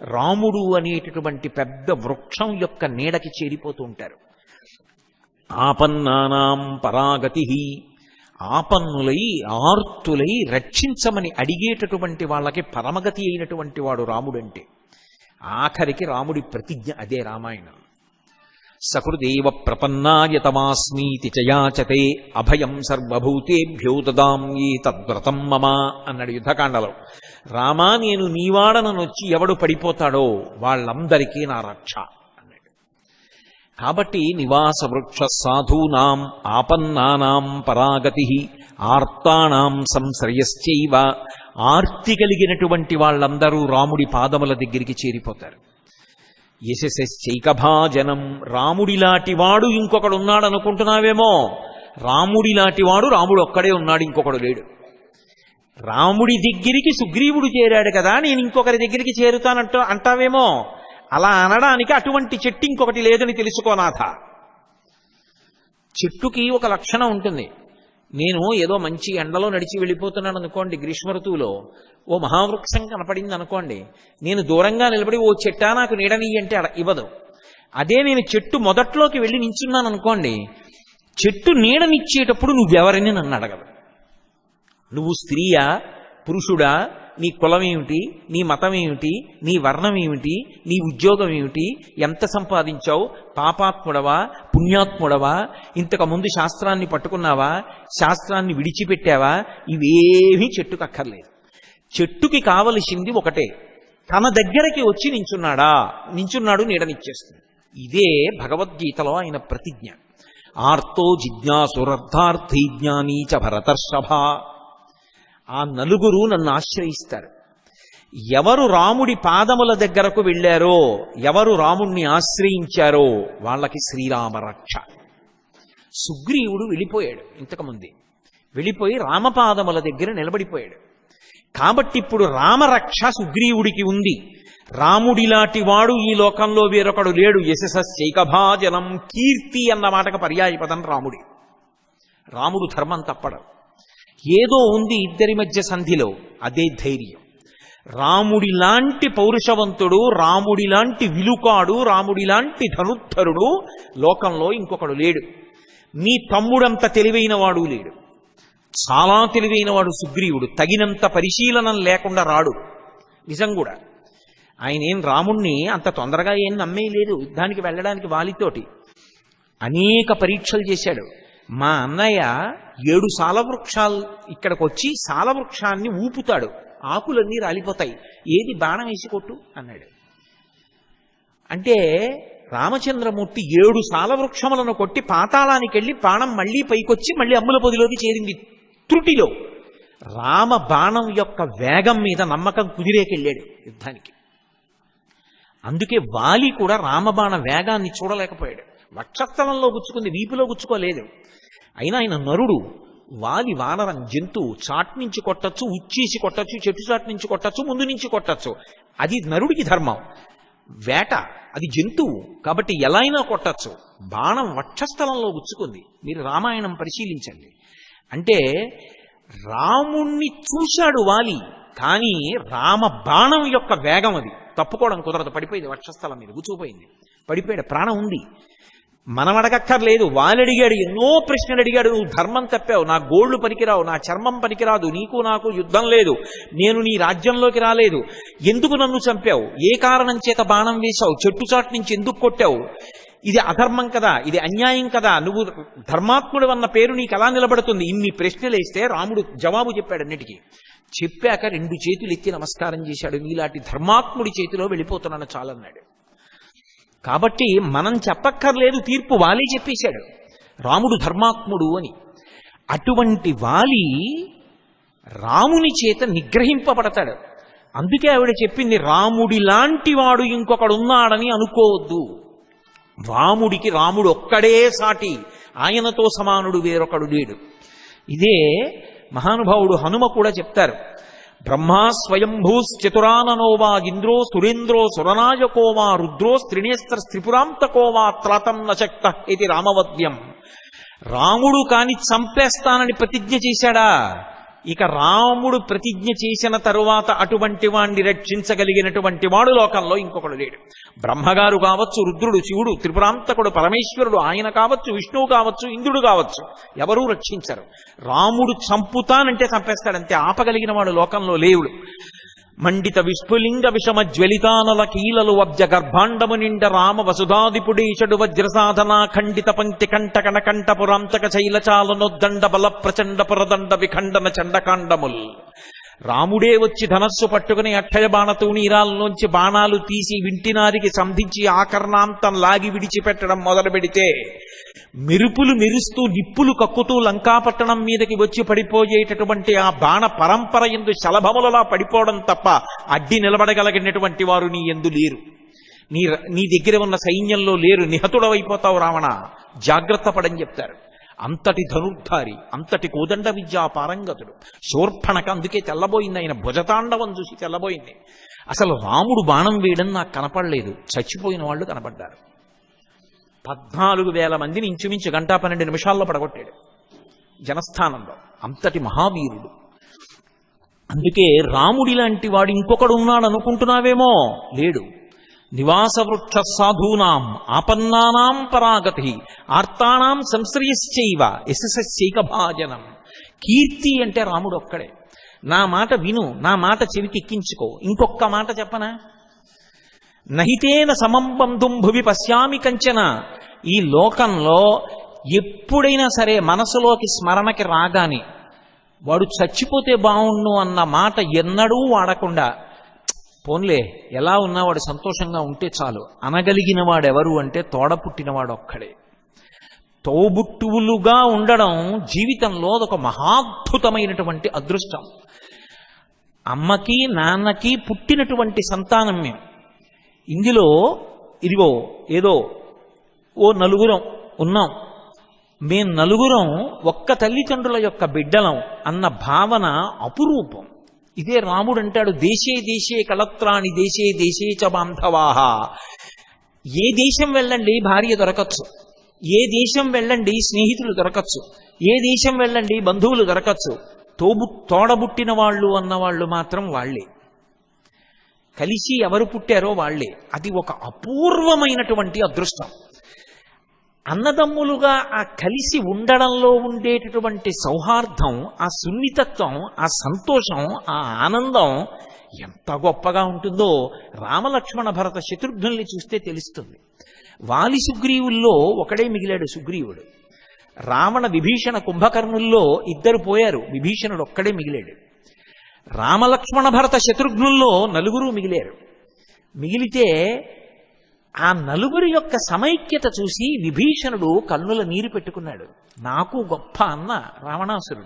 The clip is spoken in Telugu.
రాముడు అనేటటువంటి పెద్ద వృక్షం యొక్క నీడకి చేరిపోతూ ఉంటారు. ఆపన్నానాం పరాగతి, ఆపన్నులై ఆర్తులై రక్షించమని అడిగేటటువంటి వాళ్ళకి పరమగతి అయినటువంటి వాడు రాముడంటే. ఆఖరికి రాముడి ప్రతిజ్ఞ అదే రామాయణం. సకృదేవ ప్రపన్నాయ తమాస్మీతి చయాచతే అభయం సర్వభూతేభ్యో దదామ్యే తద్వ్రతం మమ అన్నాడు యుద్ధకాండలో. రామా, నేను నీవాడనొచ్చి ఎవడు పడిపోతాడో వాళ్ళందరికీ నా రక్ష అన్నాడు. కాబట్టి నివాస వృక్ష సాధూనాం ఆపన్నానాం పరాగతి ఆర్తానాం సంశ్రయశ్చైవ, ఆర్తి కలిగినటువంటి వాళ్ళందరూ రాముడి పాదముల దగ్గరికి చేరిపోతారు. యశశ్చైకభాజనం, రాముడిలాంటివాడు ఇంకొకడు ఉన్నాడు అనుకుంటున్నావేమో, రాముడిలాంటివాడు రాముడు ఒక్కడే ఉన్నాడు, ఇంకొకడు లేడు. రాముడి దగ్గరికి సుగ్రీవుడు చేరాడు కదా, నేను ఇంకొకరి దగ్గరికి చేరుతానంటూ అంటావేమో, అలా అనడానికి అటువంటి చెట్టు ఇంకొకటి లేదని తెలుసుకోనాథ. చెట్టుకి ఒక లక్షణం ఉంటుంది. నేను ఏదో మంచి ఎండలో నడిచి వెళ్ళిపోతున్నాను అనుకోండి, గ్రీష్మ ఋతువులో ఓ మహావృక్షం కనపడింది అనుకోండి, నేను దూరంగా నిలబడి ఓ చెట్టా నాకు నీడనియ్యి అంటే ఇవ్వదు. అదే నేను చెట్టు మొదట్లోకి వెళ్ళి నించున్నాను అనుకోండి, చెట్టు నీడనిచ్చేటప్పుడు నువ్వెవరని నన్ను అడగదు. నువ్వు స్త్రీయా పురుషుడా, నీ కులం ఏమిటి, నీ మతం ఏమిటి, నీ వర్ణం ఏమిటి, నీ ఉద్యోగం ఏమిటి, ఎంత సంపాదించావు, పాపాత్ముడవా పుణ్యాత్ముడవా, ఇంతకుముందు శాస్త్రాన్ని పట్టుకున్నావా శాస్త్రాన్ని విడిచిపెట్టావా, ఇవేమీ చెట్టుకు అక్కర్లేదు. చెట్టుకి కావలసింది ఒకటే, తన దగ్గరికి వచ్చి నించున్నాడు నీడనిచ్చేస్తుంది. ఇదే భగవద్గీతలో ఆయన ప్రతిజ్ఞ. ఆర్తో జిజ్ఞాసురర్థార్థి జ్ఞానీ చ భరతర్షభ. ఆ నలుగురు నన్ను ఆశ్రయిస్తారు. ఎవరు రాముడి పాదముల దగ్గరకు వెళ్ళారో, ఎవరు రాముణ్ణి ఆశ్రయించారో వాళ్ళకి శ్రీరామ రక్ష. సుగ్రీవుడు వెళ్ళిపోయాడు, ఇంతకుముందే వెళ్ళిపోయి రామపాదముల దగ్గర నిలబడిపోయాడు. కాబట్టి ఇప్పుడు రామరక్ష సుగ్రీవుడికి ఉంది. రాముడిలాంటి వాడు ఈ లోకంలో వేరొకడు లేడు. యశశ్చైకభాజనం, కీర్తి అన్న మాటకు పర్యాయపదం రాముడి. రాముడు ధర్మం తప్పడు. ఏదో ఉంది ఇద్దరి మధ్య సంధిలో, అదే ధైర్యం. రాముడిలాంటి పౌరుషవంతుడు, రాముడిలాంటి విలుకాడు, రాముడిలాంటి ధనుద్ధరుడు లోకంలో ఇంకొకడు లేడు. నీ తమ్ముడంత తెలివైన వాడు లేడు. చాలా తెలివైనవాడు సుగ్రీవుడు. తగినంత పరిశీలనం లేకుండా రాడు. నిజం కూడా ఆయన ఏం రాముణ్ణి అంత తొందరగా ఏం నమ్మేయలేదు యుద్ధానికి వెళ్ళడానికి. వాలితోటి అనేక పరీక్షలు చేశాడు. మా అన్నయ్య 7 సాలవృక్షాలు ఇక్కడికి వచ్చి సాలవృక్షాన్ని ఊపుతాడు, ఆకులన్నీ రాలిపోతాయి, ఏది బాణం వేసి కొట్టు అన్నాడు. అంటే రామచంద్రమూర్తి 7 సాలవృక్షములను కొట్టి పాతాళానికి వెళ్ళి బాణం మళ్ళీ పైకొచ్చి మళ్ళీ అమ్ముల పొదిలోకి చేరింది త్రుటిలో. రామ బాణం యొక్క వేగం మీద నమ్మకం కుదిరేకెళ్ళాడు యుద్ధానికి. అందుకే వాలి కూడా రామబాణ వేగాన్ని చూడలేకపోయాడు. వక్షస్థలంలో గుచ్చుకుంది, వీపులో గుచ్చుకోలేదు. అయినా ఆయన నరుడు. వాలి వానరం, జంతువు. చాట్ నుంచి కొట్టచ్చు, ఉచ్చేసి కొట్టచ్చు, చెట్టు చాటు నుంచి కొట్టచ్చు, ముందు నుంచి కొట్టచ్చు. అది నరుడికి ధర్మం. వేట, అది జంతువు కాబట్టి ఎలా అయినా కొట్టచ్చు. బాణం వక్షస్థలంలో గుచ్చుకుంది. మీరు రామాయణం పరిశీలించండి. అంటే రాముణ్ణి చూశాడు వాలి, కానీ రామ బాణం యొక్క వేగం అది తప్పుకోవడం కుదరదు. పడిపోయింది, వక్షస్థలం మీద గుచ్చుకుపోయింది, పడిపోయాడు. ప్రాణం ఉంది. మనం అడగక్కర్లేదు. వాళ్ళు అడిగాడు, ఎన్నో ప్రశ్నలు అడిగాడు. నువ్వు ధర్మం తప్పావు, నా గోళ్లు పనికిరావు, నా చర్మం పనికిరాదు, నీకు నాకు యుద్ధం లేదు, నేను నీ రాజ్యంలోకి రాలేదు, ఎందుకు నన్ను చంపావు, ఏ కారణం చేత బాణం వేశావు, చెట్టు చాటు నుంచి ఎందుకు కొట్టావు, ఇది అధర్మం కదా, ఇది అన్యాయం కదా, నువ్వు ధర్మాత్ముడు అన్న పేరు నీకు ఎలా నిలబడుతుంది. ఇన్ని ప్రశ్నలు వేస్తే రాముడు జవాబు చెప్పాడు అన్నిటికీ. చెప్పాక 2 చేతులు ఎత్తి నమస్కారం చేశాడు. నీలాంటి ధర్మాత్ముడి చేతిలో వెళ్ళిపోతున్నాను చాలన్నాడు. కాబట్టి మనం చెప్పక్కర్లేదు, తీర్పు వాలి చెప్పేశాడు రాముడు ధర్మాత్ముడు అని. అటువంటి వాలి రాముని చేత నిగ్రహింపబడతాడు. అందుకే ఆవిడ చెప్పింది, రాముడి లాంటి వాడు ఇంకొకడున్నాడని అనుకోవద్దు. రాముడికి రాముడు ఒక్కడే సాటి, ఆయనతో సమానుడు వేరొకడు లేడు. ఇదే మహానుభావుడు హనుమ కూడా చెప్తారు. బ్రహ్మా స్వయంభూశ్చతురాననోవా ఇంద్రో సురేంద్రో సురనాయకోవా రుద్రో స్త్రినేస్త్ర త్రిపురాంతకోవా త్రాతం నశక్త ఇది రామవద్యం. రాముడు కాని చంపేస్తానని ప్రతిజ్ఞ చేశాడా? ఇక రాముడు ప్రతిజ్ఞ చేసిన తరువాత అటువంటి వాణ్ణి రక్షించగలిగినటువంటి వాడు లోకంలో ఇంకొకడు లేడు. బ్రహ్మగారు కావచ్చు, రుద్రుడు, శివుడు, త్రిపురాంతకుడు, పరమేశ్వరుడు, ఆయన కావచ్చు, విష్ణువు కావచ్చు, ఇంద్రుడు కావచ్చు, ఎవరూ రక్షించరు. రాముడు చంపుతానంటే చంపేస్తాడంతే, ఆపగలిగిన వాడు లోకంలో లేవుడు. మండిత విస్ఫులింగ విషమ జ్వలితానల కీలలు వబ్జ గర్భాండము నిండ రామ వసుధాదిపుడీషడు వజ్రసాధనా ఖండిత పంక్తి కంట కనకంఠ పురాంతక శైలచాలనొద్దండ బల ప్రచండ పురదండ విఖండన చండకాండముల్. రాముడే వచ్చి ధనస్సు పట్టుకుని అక్షయ బాణతూణీరాల్లోంచి బాణాలు తీసి వింటినారికి సంధించి ఆకర్ణాంతం లాగి విడిచిపెట్టడం మొదలు పెడితే మెరుపులు మెరుస్తూ నిప్పులు కక్కుతూ లంకాపట్టణం మీదకి వచ్చి పడిపోయేటటువంటి ఆ బాణ పరంపర ఎందు శలభములలా పడిపోవడం తప్ప అడ్డి నిలబడగలిగినటువంటి వారు నీ ఎందు లేరు. నీ దగ్గర ఉన్న సైన్యంలో లేరు. నిహతుడవైపోతావు రావణ, జాగ్రత్త పడని చెప్తారు. అంతటి ధనుర్ధారి, అంతటి కోదండ విద్యా పారంగతుడు. శూర్పణక అందుకే తెల్లబోయింది, ఆయన భుజతాండవం చూసి తెల్లబోయింది. అసలు రాముడు బాణం వేయడం నాకు కనపడలేదు, చచ్చిపోయిన వాళ్ళు కనపడ్డారు. 14,000 మందిని ఇంచుమించు 1:12 పడగొట్టాడు జనస్థానంలో. అంతటి మహావీరుడు. అందుకే రాముడి లాంటి వాడు ఇంకొకడు ఉన్నాడు అనుకుంటున్నావేమో, లేడు. నివాస వృక్ష సాధూనాం ఆపన్నానాం పరాగతి ఆర్తానాం సంశ్రయశ్చైవ యశస్సైక భాజనం. కీర్తి అంటే రాముడు ఒక్కడే. నా మాట విను, నా మాట చెవికి ఎక్కించుకో. ఇంకొక్క మాట చెప్పనా? నహితేన సమం బంధుం భువి పశ్యామి కంచన. ఈ లోకంలో ఎప్పుడైనా సరే మనసులోకి స్మరణకి రాగానే వాడు చచ్చిపోతే బాగుండు అన్న మాట ఎన్నడూ వాడకుండా, పోన్లే ఎలా ఉన్నా వాడు సంతోషంగా ఉంటే చాలు అనగలిగిన వాడెవరు అంటే తోడ పుట్టినవాడు ఒక్కడే. తోబుట్టువులుగా ఉండడం జీవితంలో ఒక మహాద్భుతమైనటువంటి అదృష్టం. అమ్మకి నాన్నకి పుట్టినటువంటి సంతానం మేము. ఇందులో ఇదిగో ఏదో ఓ నలుగురం ఉన్నాం, మేం నలుగురం ఒక్క తల్లిదండ్రుల యొక్క బిడ్డలం అన్న భావన అపురూపం. ఇదే రాముడు అంటాడు, దేశే దేశే కళత్రాణి దేశే దేశే చ బాంధవాహ. ఏ దేశం వెళ్ళండి భార్య దొరకచ్చు, ఏ దేశం వెళ్ళండి స్నేహితులు దొరకచ్చు, ఏ దేశం వెళ్ళండి బంధువులు దొరకచ్చు. తోడబుట్టిన వాళ్ళు అన్నవాళ్ళు మాత్రం వాళ్లే. కలిసి ఎవరు పుట్టారో వాళ్లే. అది ఒక అపూర్వమైనటువంటి అదృష్టం. అన్నదమ్ములుగా ఆ కలిసి ఉండడంలో ఉండేటటువంటి సౌహార్దం, ఆ సున్నితత్వం, ఆ సంతోషం, ఆ ఆనందం ఎంత గొప్పగా ఉంటుందో రామలక్ష్మణ భరత శత్రుఘ్నుల్ని చూస్తే తెలుస్తుంది. వాలి సుగ్రీవుల్లో ఒకడే మిగిలాడు సుగ్రీవుడు. రావణ విభీషణ కుంభకర్ణుల్లో 2 పోయారు, విభీషణుడు ఒక్కడే మిగిలాడు. రామలక్ష్మణ భరత శత్రుఘ్నుల్లో 4 మిగిలారు. మిగిలితే ఆ 4 యొక్క సమైక్యత చూసి విభీషణుడు కన్నుల నీరు పెట్టుకున్నాడు. నాకు గొప్ప అన్న రావణాసురుడు,